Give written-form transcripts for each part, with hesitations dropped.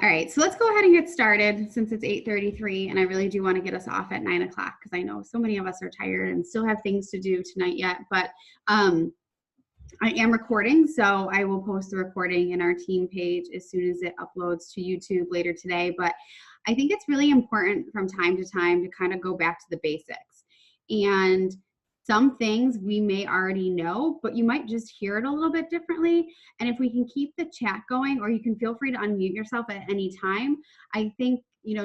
All right, so let's go ahead and get started since it's 8:33, and I really do want to get us off at 9 o'clock because I know so many of us are tired and still have things to do tonight yet. But I am recording, so I will post the recording in our team page as soon as it uploads to YouTube later today. But I think it's really important from time to time to kind of go back to the basics. And some things we may already know, but you might just hear it a little bit differently. And if we can keep the chat going, or you can feel free to unmute yourself at any time, I think,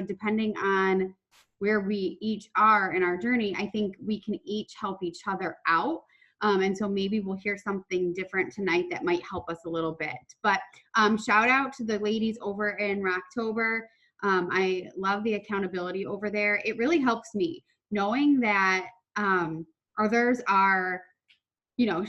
depending on where we each are in our journey, I think we can each help each other out. And so maybe we'll hear something different tonight that might help us a little bit. But shout out to the ladies over in Rocktober. I love the accountability over there. It really helps me knowing that others are,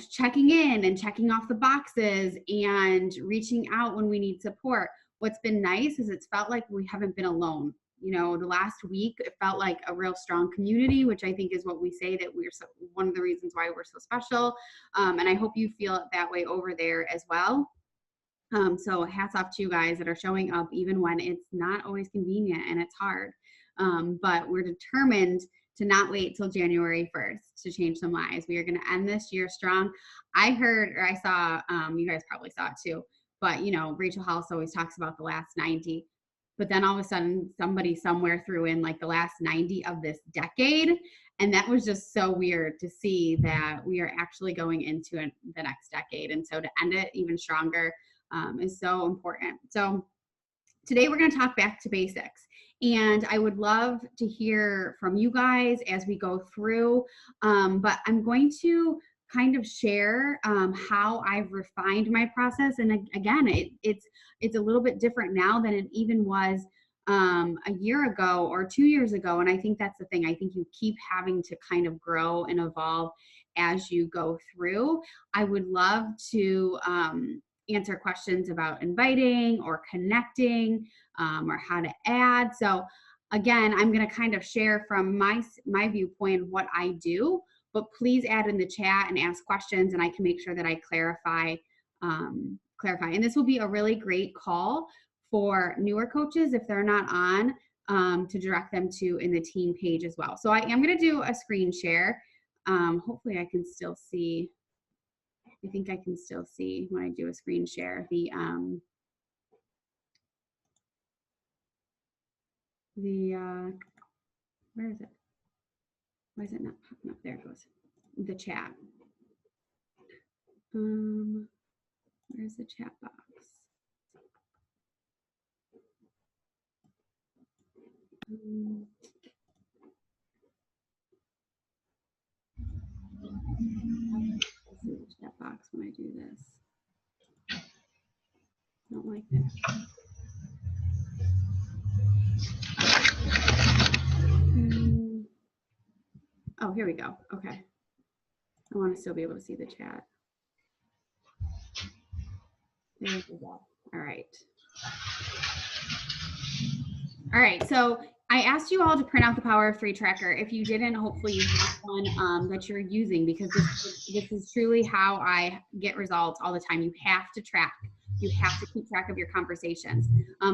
checking in and checking off the boxes and reaching out when we need support. What's been nice is it's felt like we haven't been alone. The last week, it felt like a real strong community, which I think is what we say that we're one of the reasons why we're so special. And I hope you feel it that way over there as well. So hats off to you guys that are showing up even when it's not always convenient and it's hard. But we're determined to not wait till January 1st to change some lives. We are going to end this year strong. I heard, or I saw, you guys probably saw it too, but Rachel Hollis always talks about the last 90. But then all of a sudden somebody somewhere threw in like the last 90 of this decade. And that was just so weird to see that we are actually going into the next decade. And so to end it even stronger is so important. So today we're going to talk back to basics. And I would love to hear from you guys as we go through, but I'm going to kind of share how I've refined my process. And again, it's a little bit different now than it even was a year ago or 2 years ago. And I think that's the thing. I think you keep having to kind of grow and evolve as you go through. I would love to answer questions about inviting or connecting or how to add. So again, I'm going to kind of share from my viewpoint what I do, but please add in the chat and ask questions, and I can make sure that I clarify. And this will be a really great call for newer coaches if they're not on, to direct them to in the team page as well. So I am going to do a screen share. Hopefully I can still see. I think I can still see when I do a screen share where is it? Why is it not popping up? There it goes. The chat. Where's the chat box? See the chat box when I do this. Don't like this. Oh, here we go. Okay. I want to still be able to see the chat. There we go. All right. All right. So I asked you all to print out the Power of 3 tracker. If you didn't, hopefully you have one that you're using, because this is truly how I get results all the time. You have to track. You have to keep track of your conversations.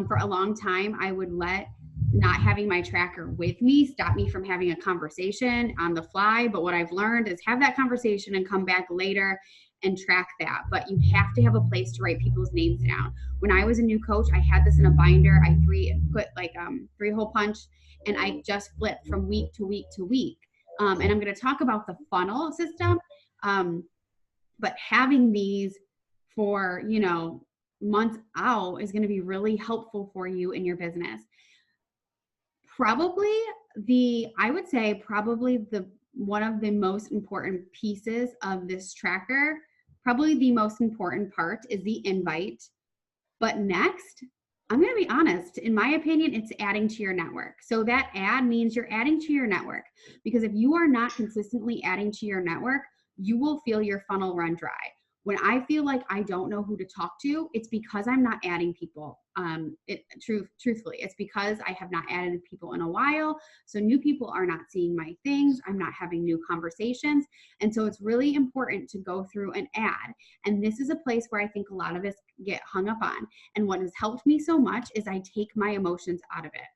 For a long time, I would let not having my tracker with me stop me from having a conversation on the fly. But what I've learned is have that conversation and come back later and track that. But you have to have a place to write people's names down. When I was a new coach, I had this in a binder. I put like 3-hole punch, and I just flipped from week to week to week. And I'm going to talk about the funnel system. But having these for, months out is going to be really helpful for you in your business. Probably one of the most important pieces of this tracker, probably the most important part, is the invite. But next, I'm going to be honest, in my opinion, it's adding to your network. So that add means you're adding to your network, because if you are not consistently adding to your network, you will feel your funnel run dry. When I feel like I don't know who to talk to, it's because I'm not adding people. Truthfully, it's because I have not added people in a while. So new people are not seeing my things. I'm not having new conversations. And so it's really important to go through and add. And this is a place where I think a lot of us get hung up on. And what has helped me so much is I take my emotions out of it.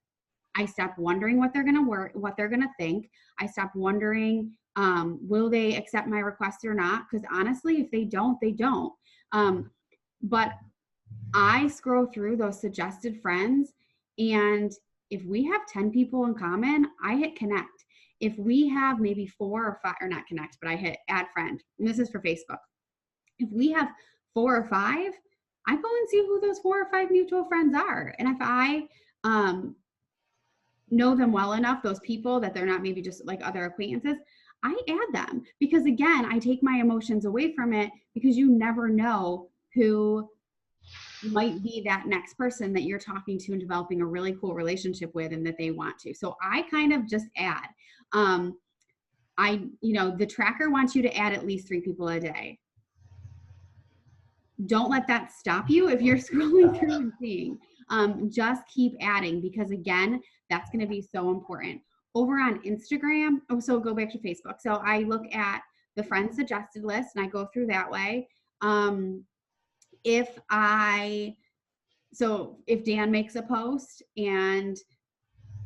I stop wondering what they're going to what they're going to think. I stop wondering, will they accept my request or not? Because honestly, if they don't, they don't. But I scroll through those suggested friends, and if we have 10 people in common, I hit connect. If we have maybe 4 or 5, or not connect, but I hit add friend, and this is for Facebook. If we have 4 or 5, I go and see who those 4 or 5 mutual friends are. And if I know them well enough, those people, that they're not maybe just like other acquaintances, I add them. Because again, I take my emotions away from it, because you never know who might be that next person that you're talking to and developing a really cool relationship with, and that they want to. So I kind of just add. The tracker wants you to add at least 3 people a day. Don't let that stop you if you're scrolling through and seeing. Just keep adding, because again, that's going to be so important. Over on Instagram, so go back to Facebook. So I look at the friends suggested list and I go through that way. If Dan makes a post and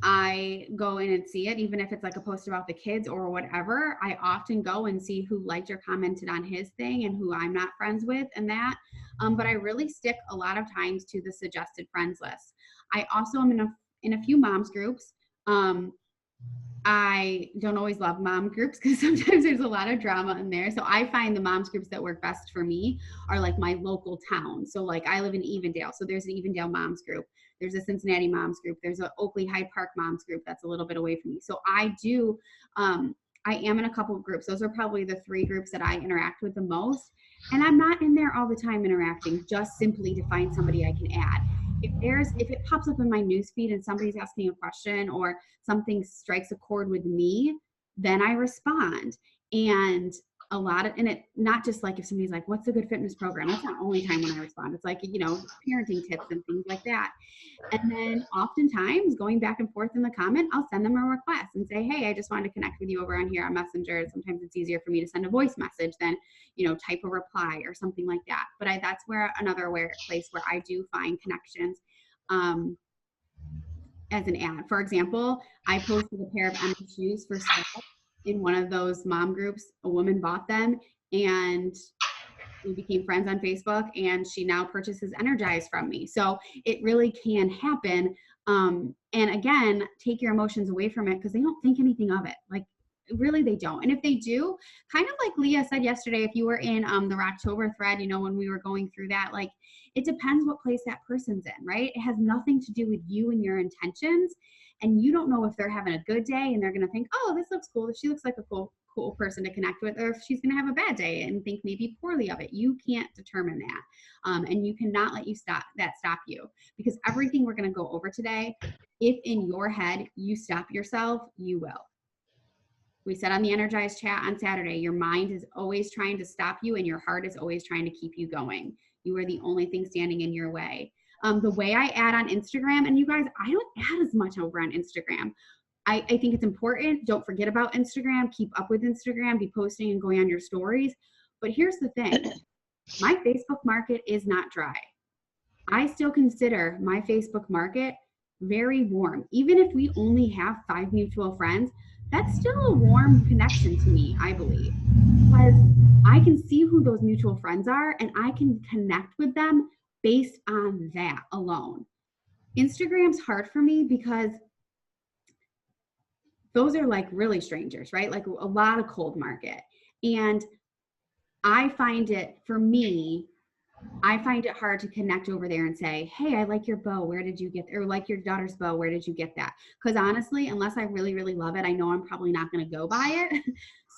I go in and see it, even if it's like a post about the kids or whatever, I often go and see who liked or commented on his thing and who I'm not friends with and that. But I really stick a lot of times to the suggested friends list. I also am in a few moms groups. I don't always love mom groups because sometimes there's a lot of drama in there. So I find the moms groups that work best for me are like my local town. So like I live in Evendale. So there's an Evendale moms group. There's a Cincinnati moms group. There's an Oakley Hyde Park moms group that's a little bit away from me. So I am in a couple of groups. Those are probably the 3 groups that I interact with the most. And I'm not in there all the time interacting, just simply to find somebody I can add. If it pops up in my newsfeed and somebody's asking a question or something strikes a chord with me, then I respond. And it, not just like if somebody's like, what's a good fitness program? That's not the only time when I respond. It's like, parenting tips and things like that. And then oftentimes going back and forth in the comment, I'll send them a request and say, hey, I just wanted to connect with you over on here on Messenger. Sometimes it's easier for me to send a voice message than, type a reply or something like that. But that's where another place where I do find connections as an ad. For example, I posted a pair of Emma shoes for sale in one of those mom groups. A woman bought them and we became friends on Facebook, and she now purchases Energize from me. So it really can happen. And again, take your emotions away from it, because they don't think anything of it. Like, really, they don't. And if they do, kind of like Leah said yesterday, if you were in the Rocktober thread, when we were going through that, like, it depends what place that person's in, right? It has nothing to do with you and your intentions. And you don't know if they're having a good day and they're going to think, oh, this looks cool. She looks like a cool person to connect with, or if she's going to have a bad day and think maybe poorly of it. You can't determine that. And you cannot let stop you, because everything we're going to go over today, if in your head you stop yourself, you will. We said on the Energized chat on Saturday, your mind is always trying to stop you and your heart is always trying to keep you going. You are the only thing standing in your way. The way I add on Instagram, and you guys, I don't add as much over on Instagram. I think it's important. Don't forget about Instagram. Keep up with Instagram. Be posting and going on your stories. But here's the thing. My Facebook market is not dry. I still consider my Facebook market very warm. Even if we only have 5 mutual friends, that's still a warm connection to me, I believe. Because I can see who those mutual friends are and I can connect with them based on that alone. Instagram's hard for me because those are like really strangers, right? Like a lot of cold market. And I find it hard to connect over there and say, hey, I like your bow. Where did you get, or like your daughter's bow, where did you get that? Because honestly, unless I really, really love it, I know I'm probably not going to go buy it.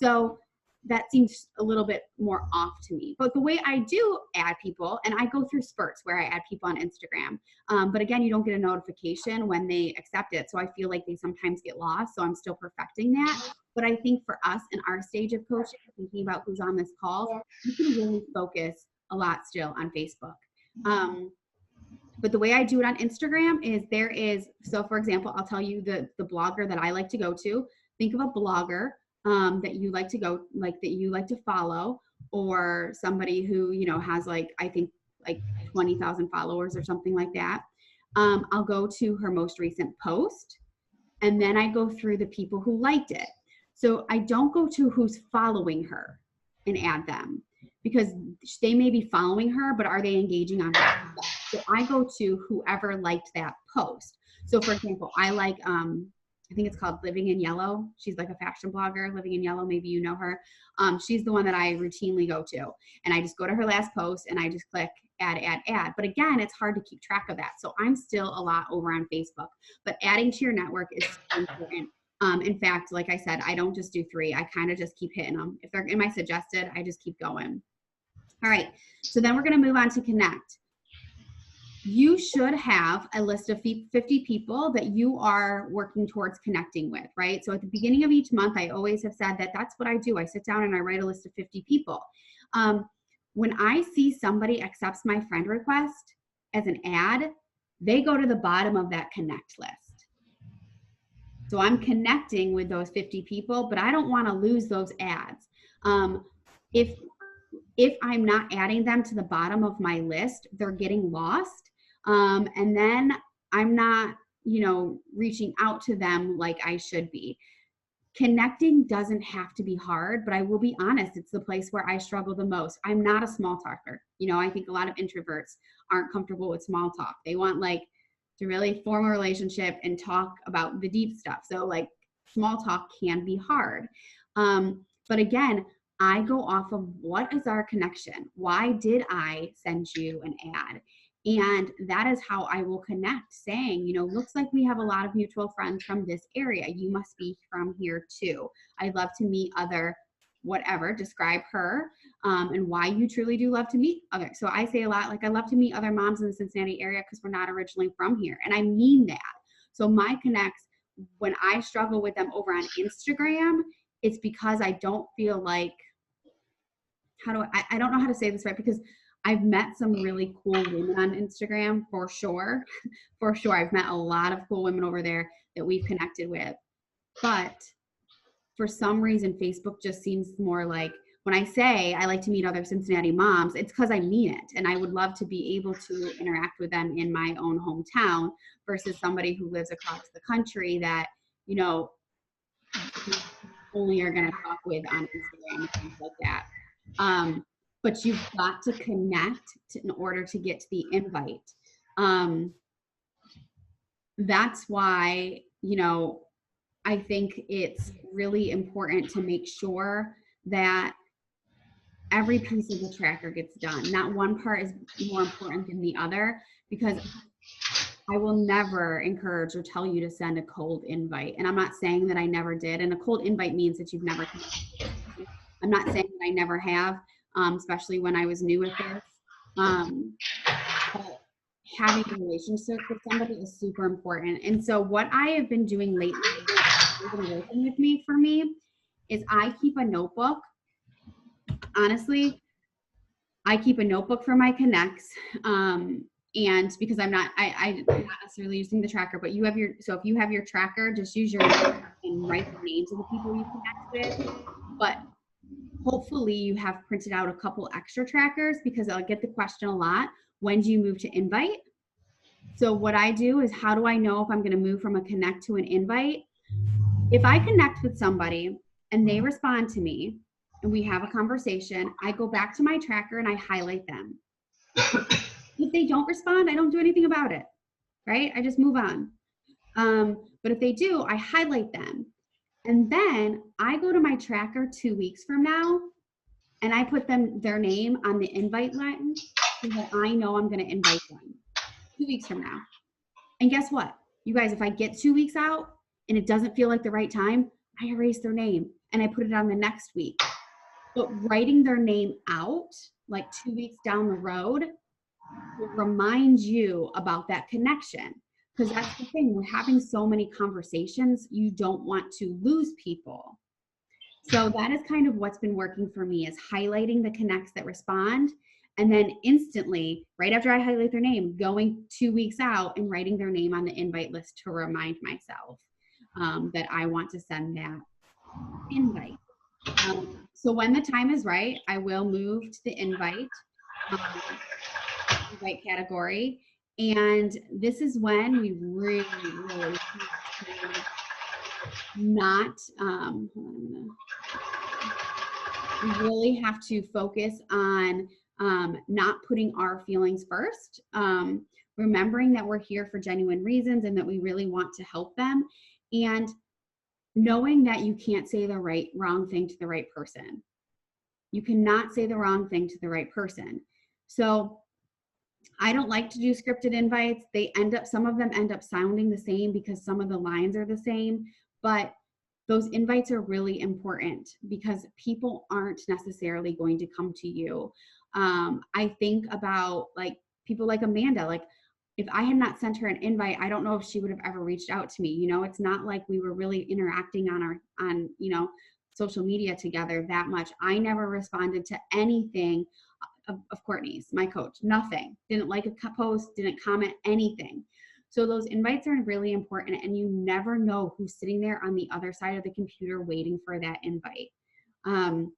So that seems a little bit more off to me. But the way I do add people, and I go through spurts where I add people on Instagram. But again, you don't get a notification when they accept it. So I feel like they sometimes get lost. So I'm still perfecting that. But I think for us in our stage of coaching, thinking about who's on this call, you can really focus a lot still on Facebook. But the way I do it on Instagram is so for example, I'll tell you the blogger that I like to go to. Think of a blogger that you like to go, like that you like to follow, or somebody who, you know, has like, I think like 20,000 followers or something like that. I'll go to her most recent post, and then I go through the people who liked it. So I don't go to who's following her and add them, because they may be following her, but are they engaging on her? So I go to whoever liked that post. So for example, I like, I think it's called Living in Yellow. She's like a fashion blogger, Living in Yellow. Maybe you know her. She's the one that I routinely go to. And I just go to her last post and I just click add, add, add. But again, it's hard to keep track of that. So I'm still a lot over on Facebook. But adding to your network is important. In fact, like I said, I don't just do 3. I kind of just keep hitting them. If they're in my suggested, I just keep going. All right. So then we're going to move on to connect. You should have a list of 50 people that you are working towards connecting with, right? So at the beginning of each month, I always have said that that's what I do. I sit down and I write a list of 50 people. When I see somebody accepts my friend request as an ad, they go to the bottom of that connect list. So I'm connecting with those 50 people, but I don't want to lose those ads. If I'm not adding them to the bottom of my list, they're getting lost. And then I'm not, you know, reaching out to them like I should be. Connecting doesn't have to be hard, but I will be honest, it's the place where I struggle the most. I'm not a small talker. You know, I think a lot of introverts aren't comfortable with small talk. They want like to really form a relationship and talk about the deep stuff. So like small talk can be hard. But again, I go off of what is our connection? Why did I send you an ad? And that is how I will connect, saying, you know, looks like we have a lot of mutual friends from this area. You must be from here too. I'd love to meet other, whatever, describe her and why you truly do love to meet other. So I say a lot, like I love to meet other moms in the Cincinnati area because we're not originally from here. And I mean that. So my connects, when I struggle with them over on Instagram, it's because I don't feel like, I don't know how to say this right, because I've met some really cool women on Instagram for sure. For sure. I've met a lot of cool women over there that we've connected with. But for some reason, Facebook just seems more like, when I say I like to meet other Cincinnati moms, it's because I mean it. And I would love to be able to interact with them in my own hometown versus somebody who lives across the country that, you know, only are going to talk with on Instagram and things like that. But you've got to connect in order to get to the invite. That's why, you know, I think it's really important to make sure that every piece of the tracker gets done. Not one part is more important than the other, because I will never encourage or tell you to send a cold invite. And I'm not saying that I never did. And a cold invite means that you've never connected. I'm not saying that I never have, especially when I was new with this. But having a relationship with somebody is super important. And so what I have been doing lately, working with me for me, is I keep a notebook. Honestly, I keep a notebook for my connects. And because I'm not necessarily using the tracker, but you have so if you have your tracker, just use your and write the names of the people you connect with. But hopefully you have printed out a couple extra trackers, because I'll get the question a lot. When do you move to invite? So what I do is, how do I know if I'm going to move from a connect to an invite? If I connect with somebody and they respond to me and we have a conversation, I go back to my tracker and I highlight them. If they don't respond, I don't do anything about it, right? I just move on. But if they do, I highlight them. And then I go to my tracker 2 weeks from now and I put their name on the invite line so that I know I'm going to invite them 2 weeks from now. And guess what? You guys, if I get 2 weeks out and it doesn't feel like the right time, I erase their name and I put it on the next week. But writing their name out like 2 weeks down the road will remind you about that connection. Because that's the thing, we're having so many conversations, you don't want to lose people. So that is kind of what's been working for me, is highlighting the connects that respond, and then instantly, right after I highlight their name, going 2 weeks out and writing their name on the invite list to remind myself that I want to send that invite. So when the time is right, I will move to the invite category. And this is when we really have to not, we really have to focus on not putting our feelings first, remembering that we're here for genuine reasons and that we really want to help them, and knowing that you can't say the wrong thing to the right person. You cannot say the wrong thing to the right person. So I don't like to do scripted invites. Some of them end up sounding the same because some of the lines are the same, but those invites are really important because people aren't necessarily going to come to you. I think about like people like Amanda, like if I had not sent her an invite, I don't know if she would have ever reached out to me. You know, it's not like we were really interacting on social media together that much. I never responded to anything of Courtney's, my coach, nothing. Didn't like a post, didn't comment anything. So those invites are really important, and you never know who's sitting there on the other side of the computer waiting for that invite. And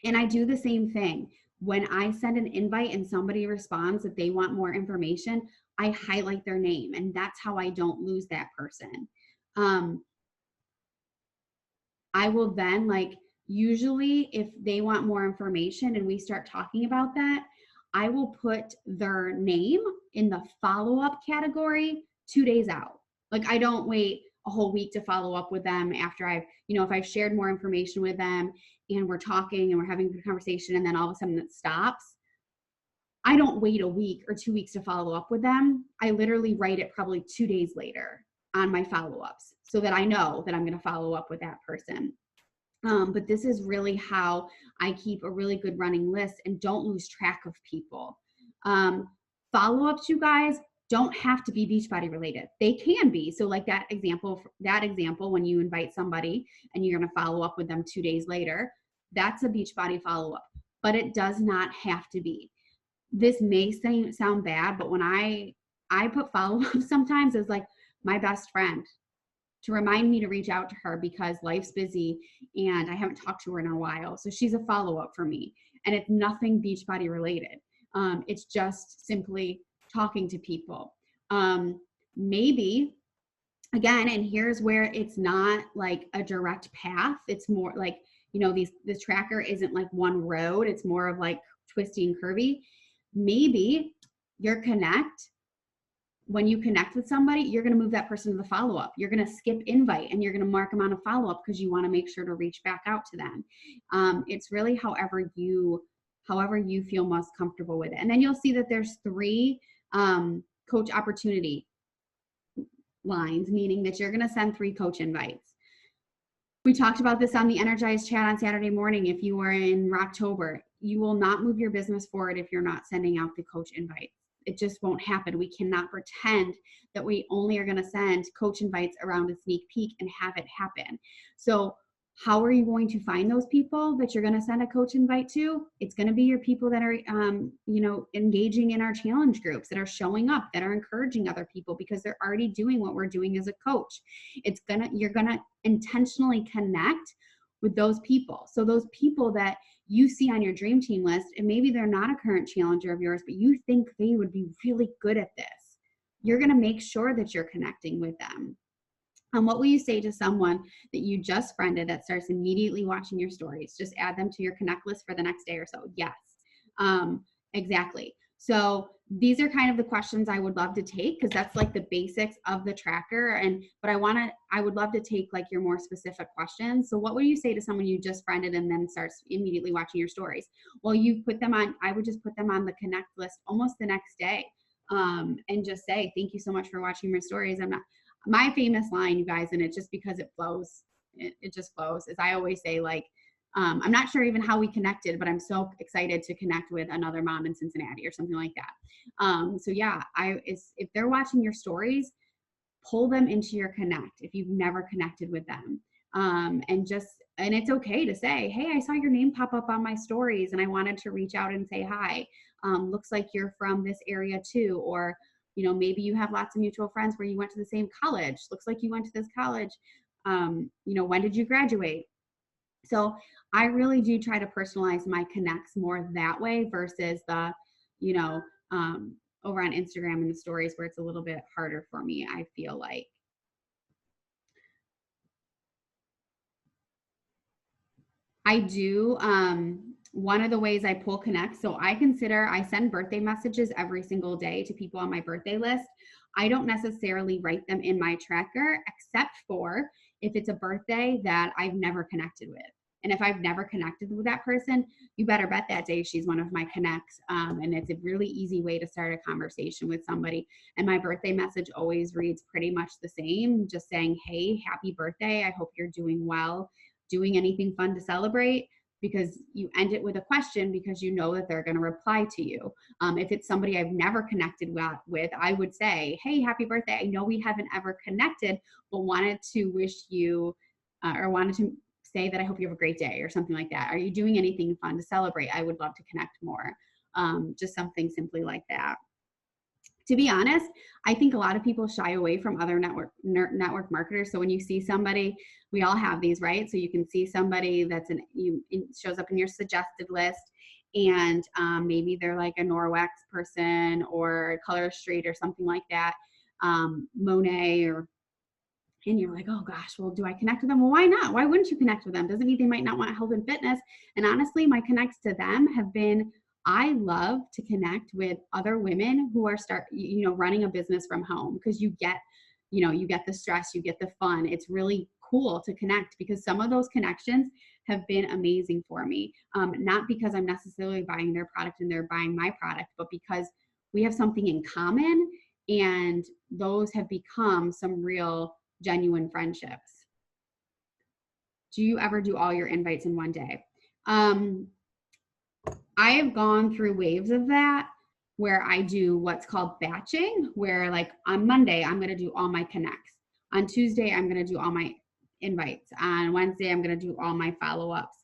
I do the same thing. When I send an invite and somebody responds that they want more information, I highlight their name, and that's how I don't lose that person. I will then, like, usually if they want more information and we start talking about that, I will put their name in the follow-up category 2 days out. Like, I don't wait a whole week to follow up with them after if I've shared more information with them and we're talking and we're having a good conversation and then all of a sudden it stops. I don't wait a week or 2 weeks to follow up with them. I literally write it probably 2 days later on my follow-ups so that I know that I'm going to follow up with that person. But this is really how I keep a really good running list and don't lose track of people. Follow-ups, you guys, don't have to be Beachbody related. They can be. So like that example, when you invite somebody and you're going to follow up with them 2 days later, that's a Beachbody follow-up, but it does not have to be. This may sound bad, but when I put follow-up sometimes as like my best friend to remind me to reach out to her because life's busy and I haven't talked to her in a while. So she's a follow-up for me, and it's nothing Beachbody related. It's just simply talking to people. Maybe, again, and here's where it's not like a direct path. It's more like, the tracker isn't like one road. It's more of like twisty and curvy. Maybe when you connect with somebody, you're going to move that person to the follow-up. You're going to skip invite and you're going to mark them on a follow-up because you want to make sure to reach back out to them. It's really however you feel most comfortable with it. And then you'll see that there's 3 coach opportunity lines, meaning that you're going to send 3 coach invites. We talked about this on the Energized chat on Saturday morning. If you are in Rocktober, you will not move your business forward if you're not sending out the coach invites. It just won't happen. We cannot pretend that we only are going to send coach invites around a sneak peek and have it happen. So how are you going to find those people that you're going to send a coach invite to? It's going to be your people that are, engaging in our challenge groups, that are showing up, that are encouraging other people because they're already doing what we're doing as a coach. You're going to intentionally connect with those people. So those people that you see on your dream team list, and maybe they're not a current challenger of yours, but you think they would be really good at this, you're going to make sure that you're connecting with them. And what will you say to someone that you just friended that starts immediately watching your stories? Just add them to your connect list for the next day or so. Yes, exactly. So these are kind of the questions I would love to take, because that's like the basics of the tracker. But I would love to take like your more specific questions. So what would you say to someone you just friended and then starts immediately watching your stories? Well, I would just put them on the connect list almost the next day, and just say, thank you so much for watching my stories. My famous line, you guys, and it's just because it flows, it just flows, is I always say, like, I'm not sure even how we connected, but I'm so excited to connect with another mom in Cincinnati or something like that. So yeah, if they're watching your stories, pull them into your connect if you've never connected with them. And it's okay to say, hey, I saw your name pop up on my stories and I wanted to reach out and say hi. Looks like you're from this area too. Or, maybe you have lots of mutual friends where you went to the same college. Looks like you went to this college. When did you graduate? So I really do try to personalize my connects more that way versus the, you know, over on Instagram and the stories where it's a little bit harder for me, I feel like. I do. One of the ways I pull connect, so I send birthday messages every single day to people on my birthday list. I don't necessarily write them in my tracker, except for if it's a birthday that I've never connected with. And if I've never connected with that person, you better bet that day she's one of my connects. And it's a really easy way to start a conversation with somebody. And my birthday message always reads pretty much the same, just saying, hey, happy birthday. I hope you're doing well, doing anything fun to celebrate, because you end it with a question because you know that they're going to reply to you. If it's somebody I've never connected with, I would say, hey, happy birthday. I know we haven't ever connected, but wanted to wish you or wanted to say that I hope you have a great day or something like that. Are you doing anything fun to celebrate? I would love to connect more. Just something simply like that. To be honest, I think a lot of people shy away from other network marketers. So when you see somebody, we all have these, right? So you can see somebody it shows up in your suggested list, and maybe they're like a Norwex person or Color Street or something like that, Monet, and you're like, oh gosh, well, do I connect with them? Well, why not? Why wouldn't you connect with them? Doesn't mean they might not want health and fitness. And honestly, my connects to them have been, I love to connect with other women who are running a business from home, because you get the stress, you get the fun. It's really cool to connect, because some of those connections have been amazing for me. Not because I'm necessarily buying their product and they're buying my product, but because we have something in common, and those have become some real genuine friendships. Do you ever do all your invites in one day? I have gone through waves of that, where I do what's called batching, where like on Monday, I'm going to do all my connects. On Tuesday, I'm going to do all my invites. On Wednesday, I'm going to do all my follow-ups.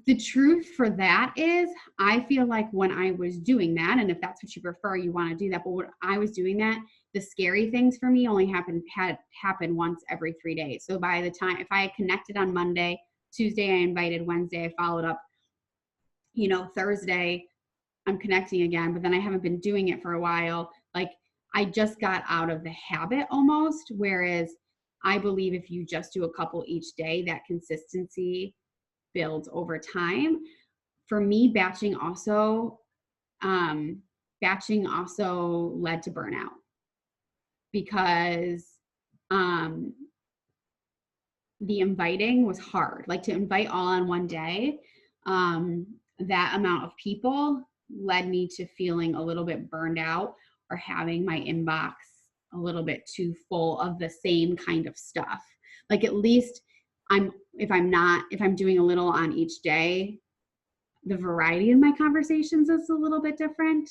The truth for that is, I feel like when I was doing that, and if that's what you prefer, you want to do that, but when I was doing that, the scary things for me only had happened once every 3 days. So by the time, if I had connected on Monday, Tuesday I invited, Wednesday I followed up, Thursday I'm connecting again, but then I haven't been doing it for a while. Like, I just got out of the habit almost, whereas I believe if you just do a couple each day, that consistency builds over time. For me, batching also led to burnout, because the inviting was hard. Like, to invite all on one day, that amount of people led me to feeling a little bit burned out, or having my inbox a little bit too full of the same kind of stuff. Like, at least if I'm doing a little on each day, the variety in my conversations is a little bit different.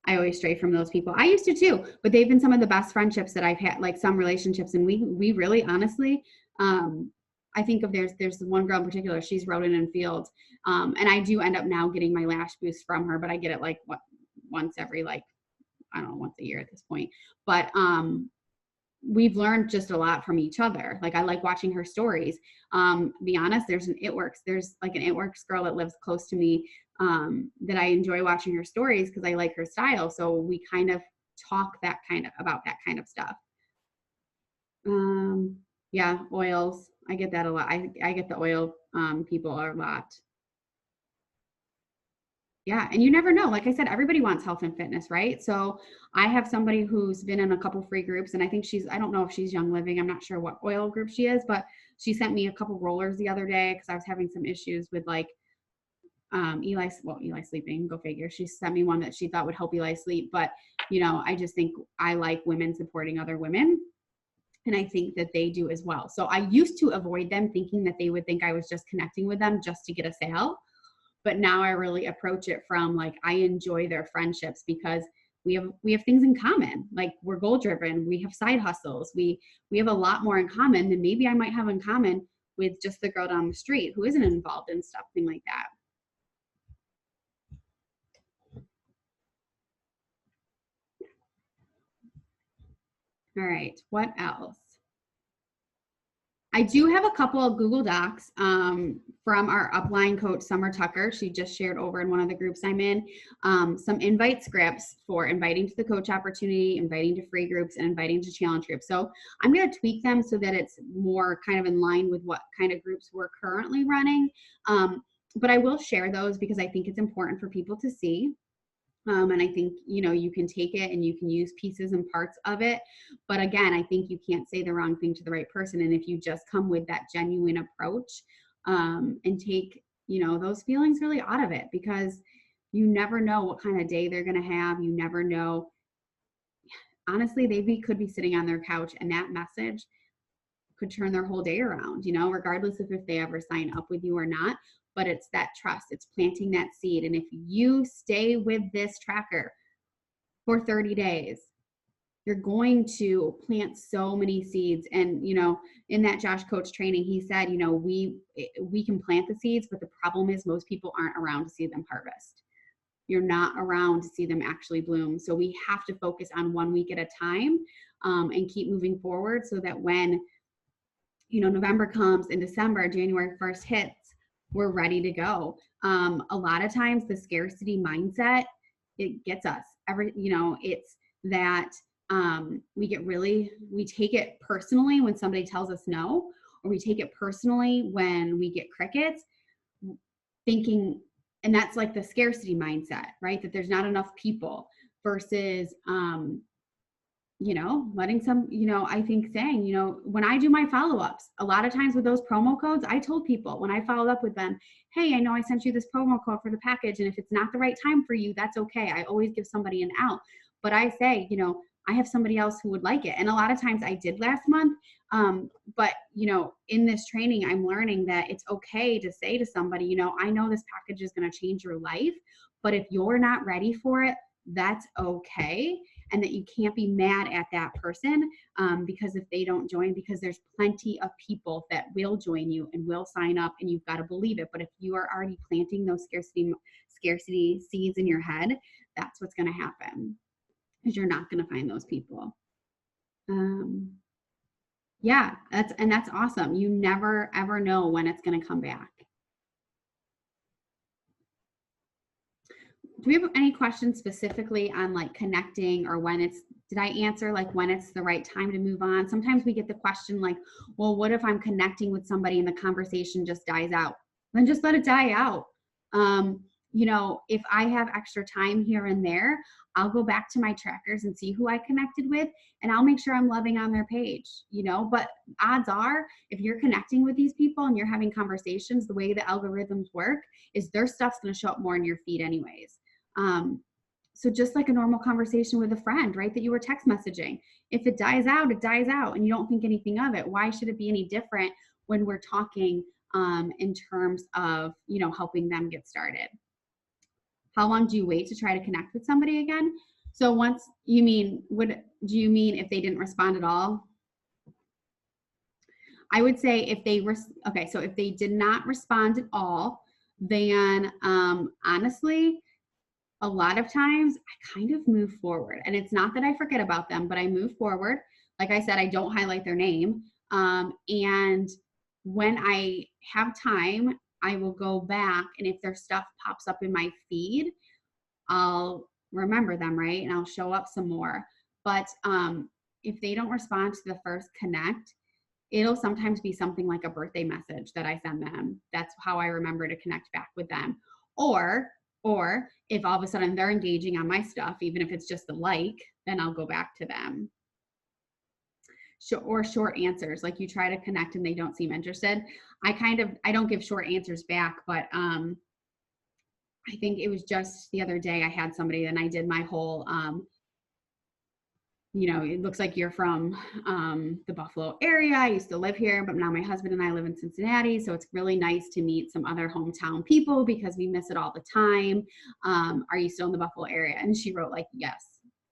I always stray from those people. I used to too, but they've been some of the best friendships that I've had, like some relationships. And we really, honestly, I think of there's one girl in particular, she's Roden and Fields. And I do end up now getting my lash boost from her, but I get it like once every, like, I don't know, once a year at this point. But we've learned just a lot from each other. Like, I like watching her stories. Be honest, there's like an It Works girl that lives close to me, that I enjoy watching her stories because I like her style. So we kind of talk about that kind of stuff. Yeah, oils. I get that a lot. I get the oil people a lot. Yeah, and you never know. Like I said, everybody wants health and fitness, right? So I have somebody who's been in a couple free groups, and I think I don't know if she's Young Living. I'm not sure what oil group she is, but she sent me a couple rollers the other day because I was having some issues with like Eli sleeping, go figure. She sent me one that she thought would help Eli sleep. But, I just think I like women supporting other women. And I think that they do as well. So I used to avoid them, thinking that they would think I was just connecting with them just to get a sale. But now I really approach it from like, I enjoy their friendships because we have things in common. Like we're goal driven, we have side hustles, we have a lot more in common than maybe I might have in common with just the girl down the street who isn't involved in something like that. All right, what else? I do have a couple of Google Docs from our upline coach, Summer Tucker. She just shared over in one of the groups I'm in, some invite scripts for inviting to the coach opportunity, inviting to free groups, and inviting to challenge groups. So I'm going to tweak them so that it's more kind of in line with what kind of groups we're currently running. But I will share those because I think it's important for people to see. And I think, you can take it and you can use pieces and parts of it. But again, I think you can't say the wrong thing to the right person. And if you just come with that genuine approach and take, those feelings really out of it, because you never know what kind of day they're going to have. You never know. Honestly, they could be sitting on their couch and that message could turn their whole day around, regardless of if they ever sign up with you or not. But it's that trust, it's planting that seed. And if you stay with this tracker for 30 days, you're going to plant so many seeds. And, in that Josh Coach training, he said, we can plant the seeds, but the problem is most people aren't around to see them harvest. You're not around to see them actually bloom. So we have to focus on 1 week at a time and keep moving forward so that when, November comes and December, January 1st hits, we're ready to go. A lot of times the scarcity mindset, it gets us it's that we take it personally when somebody tells us no, or we take it personally when we get crickets, thinking, and that's like the scarcity mindset, right? That there's not enough people versus, letting some, I think saying, when I do my follow-ups, a lot of times with those promo codes, I told people when I followed up with them, hey, I know I sent you this promo code for the package, and if it's not the right time for you, that's okay. I always give somebody an out. But I say, I have somebody else who would like it. And a lot of times I did last month. But, in this training, I'm learning that it's okay to say to somebody, I know this package is going to change your life, but if you're not ready for it, that's okay. And that you can't be mad at that person because if they don't join, because there's plenty of people that will join you and will sign up, and you've got to believe it. But if you are already planting those scarcity seeds in your head, that's what's going to happen, because you're not going to find those people. Yeah, that's awesome. You never ever know when it's going to come back. Do we have any questions specifically on like connecting, or did I answer like when it's the right time to move on? Sometimes we get the question like, well, what if I'm connecting with somebody and the conversation just dies out? Then just let it die out. If I have extra time here and there, I'll go back to my trackers and see who I connected with, and I'll make sure I'm loving on their page, but odds are if you're connecting with these people and you're having conversations, the way the algorithms work is their stuff's going to show up more in your feed anyways. So just like a normal conversation with a friend, right, that you were text messaging, if it dies out, it dies out and you don't think anything of it. Why should it be any different when we're talking in terms of, helping them get started? How long do you wait to try to connect with somebody again? So do you mean if they didn't respond at all? I would say if they did not respond at all, then honestly, a lot of times I kind of move forward, and it's not that I forget about them, but I move forward. Like I said, I don't highlight their name. And when I have time, I will go back, and if their stuff pops up in my feed, I'll remember them, right? And I'll show up some more. But if they don't respond to the first connect, it'll sometimes be something like a birthday message that I send them. That's how I remember to connect back with them. Or if all of a sudden they're engaging on my stuff, even if it's just a like, then I'll go back to them. Or short answers, like you try to connect and they don't seem interested. I don't give short answers back, but I think it was just the other day I had somebody and I did my whole, it looks like you're from the Buffalo area. I used to live here, but now my husband and I live in Cincinnati. So it's really nice to meet some other hometown people because we miss it all the time. Are you still in the Buffalo area? And she wrote like, yes.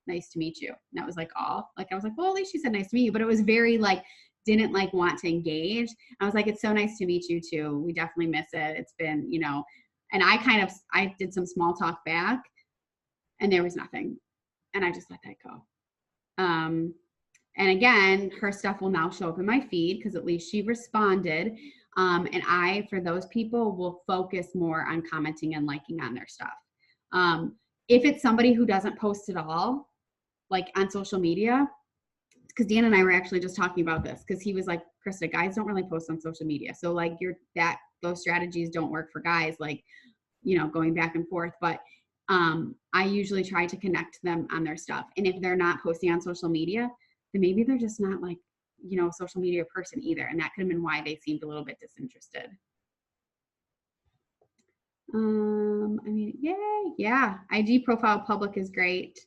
nice to meet you. And that was like all. Like I was like, well, at least she said nice to meet you. But it was very like, didn't like want to engage. I was like, it's so nice to meet you too. We definitely miss it. It's been, you know, and I did some small talk back and there was nothing. And I just let that go. And again, her stuff will now show up in my feed because at least she responded. And I, for those people, will focus more on commenting and liking on their stuff. If it's somebody who doesn't post at all, like on social media, because Dan and I were actually just talking about this because he was like, Krista, guys don't really post on social media. So like those strategies don't work for guys, like, you know, going back and forth. But I usually try to connect them on their stuff. And if they're not posting on social media, then maybe they're just not like, you know, a social media person either. And that could have been why they seemed a little bit disinterested. I mean, yay. Yeah. IG profile public is great.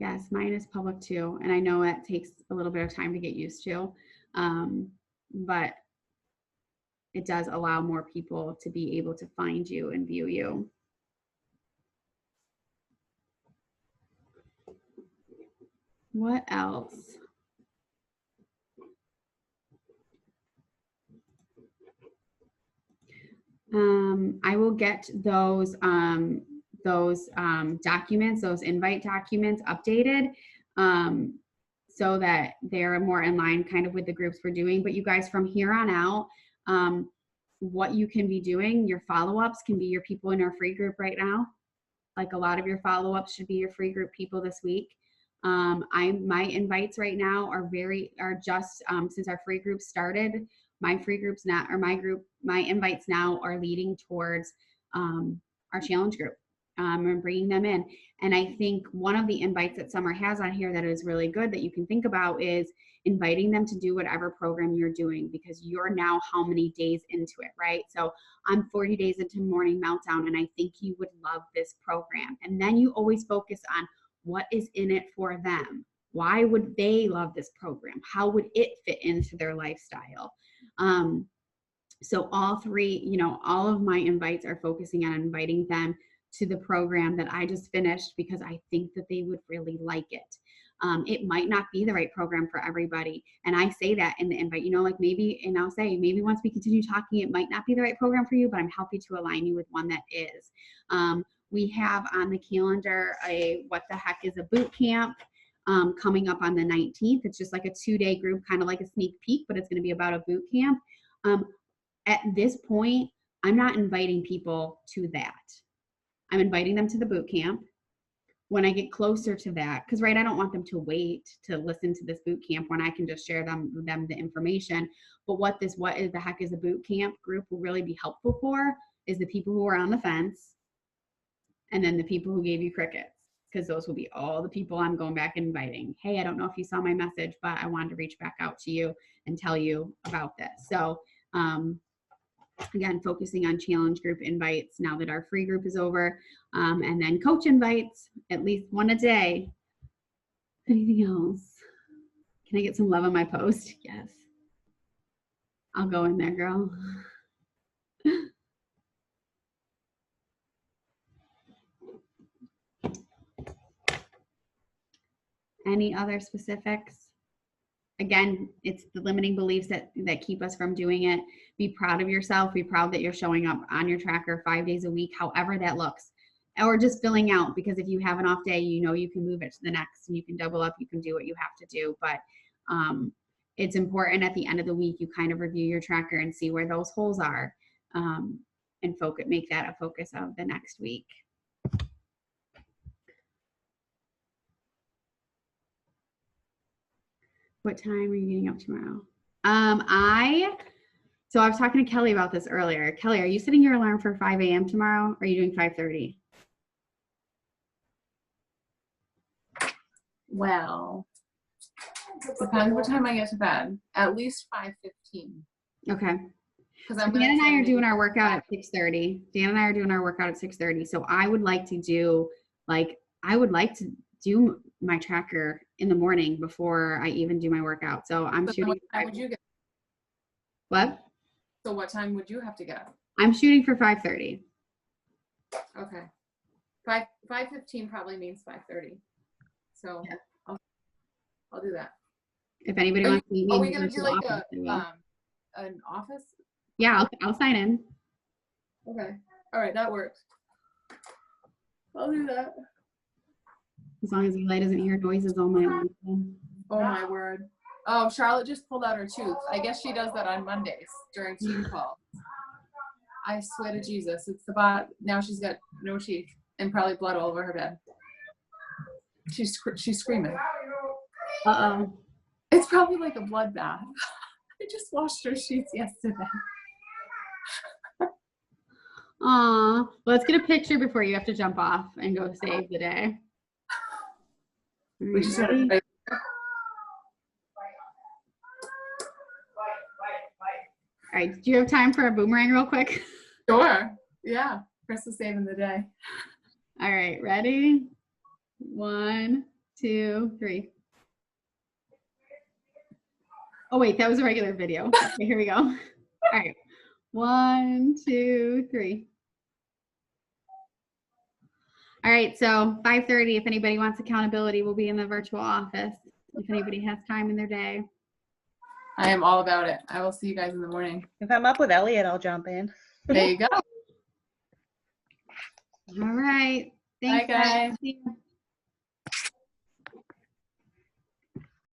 Yes, mine is public too. And I know that takes a little bit of time to get used to. But it does allow more people to be able to find you and view you. What else? I will get those documents, those invite documents updated so that they're more in line kind of with the groups we're doing. But you guys, from here on out, what you can be doing, your follow-ups can be your people in our free group right now. Like a lot of your follow-ups should be your free group people this week. My invites right now are just since our free group started, my free groups now, or my invites now are leading towards our challenge group and bringing them in. And I think one of the invites that Summer has on here that is really good that you can think about is inviting them to do whatever program you're doing, because you're now how many days into it, right? So I'm 40 days into Morning Meltdown, and I think you would love this program. And then you always focus on what is in it for them. Why would they love this program? How would it fit into their lifestyle? So all three, you know, all of my invites are focusing on inviting them to the program that I just finished because I think that they would really like it. It might not be the right program for everybody. And I say that in the invite, you know, like maybe, and I'll say, maybe once we continue talking, it might not be the right program for you, but I'm happy to align you with one that is. We have on the calendar a What the Heck is a Boot Camp coming up on the 19th. It's just like a 2-day group, kind of like a sneak peek, but it's going to be about a boot camp. At this point, I'm not inviting people to that. I'm inviting them to the boot camp. When I get closer to that, because right, I don't want them to wait to listen to this boot camp when I can just share them the information. But what is the heck is a boot camp group will really be helpful for is the people who are on the fence, and then the people who gave you crickets, because those will be all the people I'm going back and inviting. Hey, I don't know if you saw my message, but I wanted to reach back out to you and tell you about this. So again, focusing on challenge group invites now that our free group is over, and then coach invites, at least one a day. Anything else? Can I get some love on my post? Yes. I'll go in there, girl. Any other specifics? Again, it's the limiting beliefs that keep us from doing it. Be proud of yourself. Be proud that you're showing up on your tracker 5 days a week, however that looks. Or just filling out, because if you have an off day, you know you can move it to the next and you can double up, you can do what you have to do. But it's important at the end of the week, you kind of review your tracker and see where those holes are, and make that a focus of the next week. What time are you getting up tomorrow? So I was talking to Kelly about this earlier. Kelly, are you setting your alarm for 5 a.m. tomorrow? Or are you doing 5:30? Well, depends what time I get to bed. At least 5:15. Okay. Because Dan and I are doing our workout at 6:30. Dan and I are doing our workout at 6:30. So I would like to do my tracker in the morning before I even do my workout. So I'm shooting. What time would you get? What? So what time would you have to get? I'm shooting for 5:30. Okay. 5:15 probably means 5:30. So Yeah. I'll do that. If anybody Are wants to meet me Are in we the gonna do virtual like office, I will. an office? Yeah, I'll sign in. Okay. All right, that works. I'll do that. As long as Eli doesn't hear noises all night long. Oh my word. Oh, Charlotte just pulled out her tooth. I guess she does that on Mondays during team call. I swear to Jesus, it's the bot. Now she's got no teeth and probably blood all over her bed. She's screaming. Uh-oh. It's probably like a bloodbath. I just washed her sheets yesterday. Aw. Let's get a picture before you have to jump off and go save the day. We just Ready? had All right, do you have time for a boomerang real quick? Sure. Yeah. Chris is saving the day. All right, ready? 1, 2, 3. Oh wait, that was a regular video. Okay, here we go. All right, 1, 2, 3. All right, so 5:30, if anybody wants accountability, we'll be in the virtual office if anybody has time in their day. I am all about it. I will see you guys in the morning. If I'm up with Elliot, I'll jump in. There you go. All right. Thanks, Bye, guys. See you.